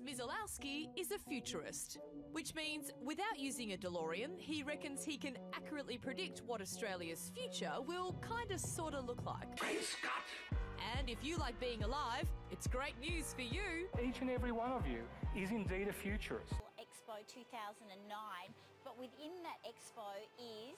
Mizalowski is a futurist, which means without using a DeLorean, he reckons he can accurately predict what Australia's future will kinda sorta look like. Great Scott! And if you like being alive, it's great news for you. Each and every one of you is indeed a futurist. Expo 2009, but within that expo is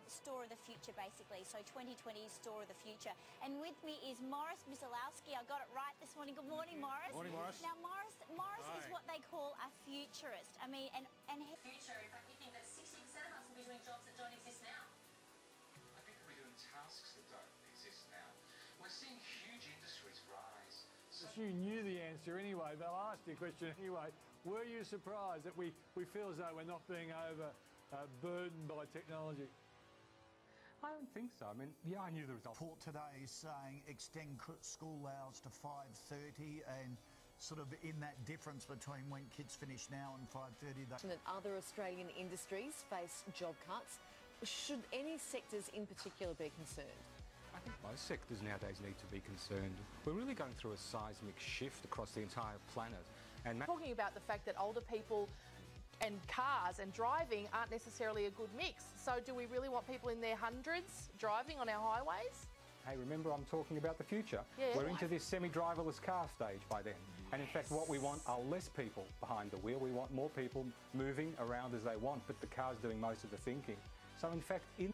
Store of the Future, basically. So 2020 Store of the Future. And with me is Morris Mizalowski. I got it right this morning. Good morning, Morris. Morning, Morris. Now, Morris is what they call a futurist. I mean, and future, in fact, you think that 60% of us will be doing jobs that don't exist now? I think we're doing tasks that don't exist now. We're seeing huge industries rise. You knew the answer anyway. They'll ask you a question anyway. Were you surprised that we feel as though we're not being burdened by technology? I don't think so. I mean, yeah, I knew the result. Report today is saying extend school hours to 5:30 and sort of in that difference between when kids finish now and 5:30. That other Australian industries face job cuts. Should any sectors in particular be concerned? I think most sectors nowadays need to be concerned. We're really going through a seismic shift across the entire planet. And talking about the fact that older people and cars and driving aren't necessarily a good mix. So do we really want people in their hundreds driving on our highways? Hey, remember I'm talking about the future. Yeah. We're into this semi-driverless car stage by then. And in fact, what we want are less people behind the wheel. We want more people moving around as they want, but the car's doing most of the thinking. So in fact, in